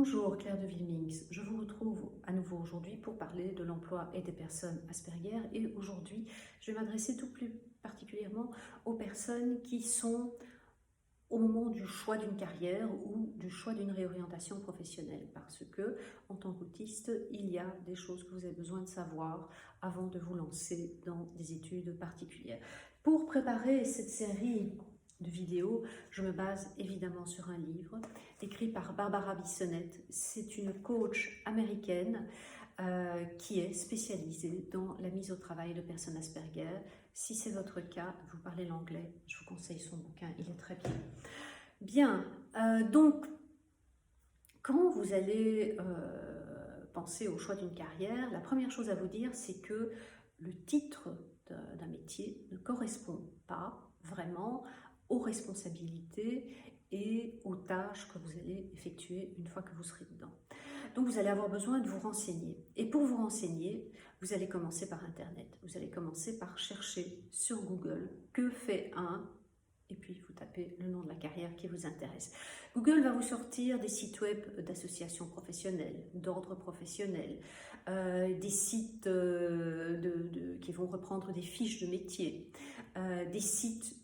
Bonjour Claire de Villemings, je vous retrouve à nouveau aujourd'hui pour parler de l'emploi et des personnes Asperger et aujourd'hui je vais m'adresser tout plus particulièrement aux personnes qui sont au moment du choix d'une carrière ou du choix d'une réorientation professionnelle parce que en tant qu'autiste il y a des choses que vous avez besoin de savoir avant de vous lancer dans des études particulières. Pour préparer cette série de vidéos, je me base évidemment sur un livre écrit par Barbara Bissonnette. C'est une coach américaine qui est spécialisée dans la mise au travail de personnes Asperger. Si c'est votre cas, vous parlez l'anglais, je vous conseille son bouquin, il est très bien. Bien, donc, quand vous allez penser au choix d'une carrière, la première chose à vous dire, c'est que le titre d'un métier ne correspond pas vraiment aux responsabilités et aux tâches que vous allez effectuer une fois que vous serez dedans. Donc vous allez avoir besoin de vous renseigner. Et pour vous renseigner, vous allez commencer par Internet. Vous allez commencer par chercher sur Google « Que fait un ?» et puis vous tapez le nom de la carrière qui vous intéresse. Google va vous sortir des sites web d'associations professionnelles, d'ordre professionnel, des sites qui vont reprendre des fiches de métier, des sites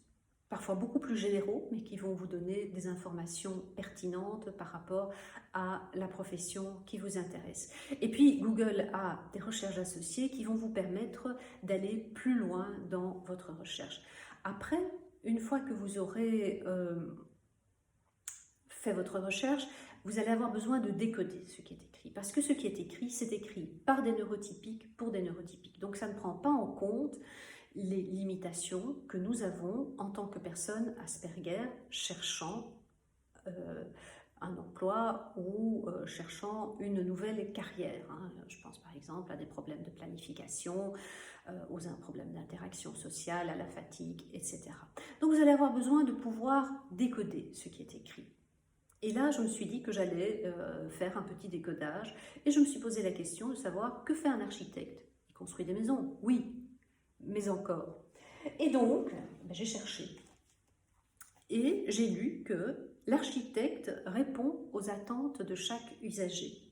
parfois beaucoup plus généraux, mais qui vont vous donner des informations pertinentes par rapport à la profession qui vous intéresse. Et puis, Google a des recherches associées qui vont vous permettre d'aller plus loin dans votre recherche. Après, une fois que vous aurez fait votre recherche, vous allez avoir besoin de décoder ce qui est écrit. Parce que ce qui est écrit, c'est écrit par des neurotypiques pour des neurotypiques. Donc, ça ne prend pas en compte les limitations que nous avons en tant que personnes Asperger cherchant un emploi ou cherchant une nouvelle carrière. Je pense par exemple à des problèmes de planification, aux problèmes d'interaction sociale, à la fatigue, etc. Donc vous allez avoir besoin de pouvoir décoder ce qui est écrit. Et là, je me suis dit que j'allais faire un petit décodage et je me suis posé la question de savoir que fait un architecte. Il construit des maisons, oui, mais encore. Et donc, j'ai cherché et j'ai lu que l'architecte répond aux attentes de chaque usager.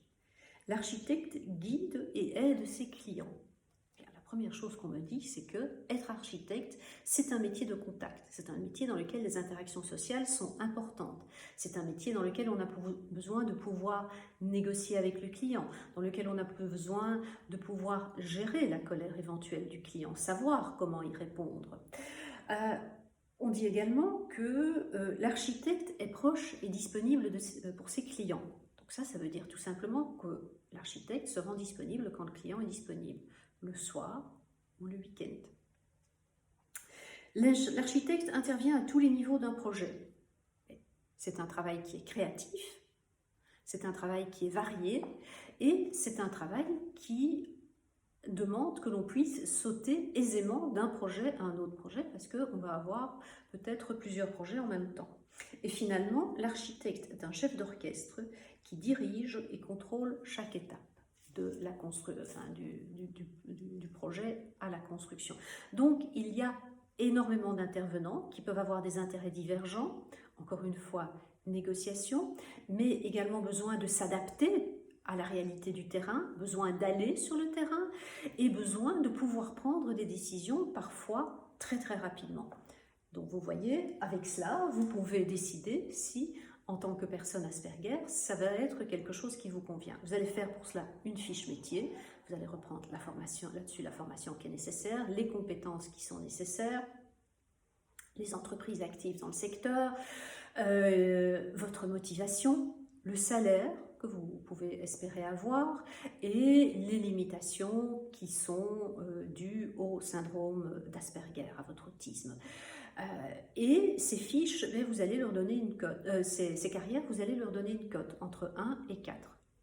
L'architecte guide et aide ses clients. La première chose qu'on me dit, c'est que être architecte, c'est un métier de contact. C'est un métier dans lequel les interactions sociales sont importantes. C'est un métier dans lequel on a besoin de pouvoir négocier avec le client, dans lequel on a besoin de pouvoir gérer la colère éventuelle du client, savoir comment y répondre. On dit également que l'architecte est proche et disponible pour ses clients. Donc ça veut dire tout simplement que l'architecte se rend disponible quand le client est disponible, le soir ou le week-end. L'architecte intervient à tous les niveaux d'un projet. C'est un travail qui est créatif, c'est un travail qui est varié et c'est un travail qui demande que l'on puisse sauter aisément d'un projet à un autre projet parce qu'on va avoir peut-être plusieurs projets en même temps. Et finalement, l'architecte est un chef d'orchestre qui dirige et contrôle chaque étape de la du projet à la construction. Donc, il y a énormément d'intervenants qui peuvent avoir des intérêts divergents, encore une fois, négociation, mais également besoin de s'adapter à la réalité du terrain, besoin d'aller sur le terrain et besoin de pouvoir prendre des décisions parfois très rapidement. Donc vous voyez, avec cela, vous pouvez décider si, en tant que personne Asperger, ça va être quelque chose qui vous convient. Vous allez faire pour cela une fiche métier, vous allez reprendre la formation là-dessus, la formation qui est nécessaire, les compétences qui sont nécessaires, les entreprises actives dans le secteur, votre motivation, le salaire que vous pouvez espérer avoir et les limitations qui sont dues au syndrome d'Asperger, à votre autisme. Et ces fiches, vous allez leur donner une cote, ces carrières, vous allez leur donner une cote entre 1 et 4.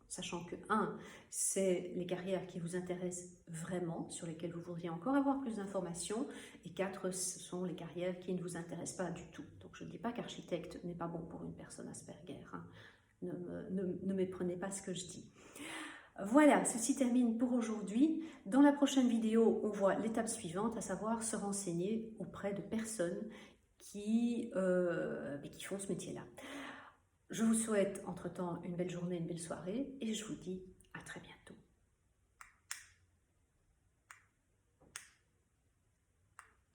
Sachant que 1, c'est les carrières qui vous intéressent vraiment, sur lesquelles vous voudriez encore avoir plus d'informations, et 4, ce sont les carrières qui ne vous intéressent pas du tout. Donc je ne dis pas qu'architecte n'est pas bon pour une personne Asperger, hein. Ne méprenez pas ce que je dis. Voilà, ceci termine pour aujourd'hui. Dans la prochaine vidéo, on voit l'étape suivante, à savoir se renseigner auprès de personnes qui font ce métier-là. Je vous souhaite entre-temps une belle journée, une belle soirée et je vous dis à très bientôt.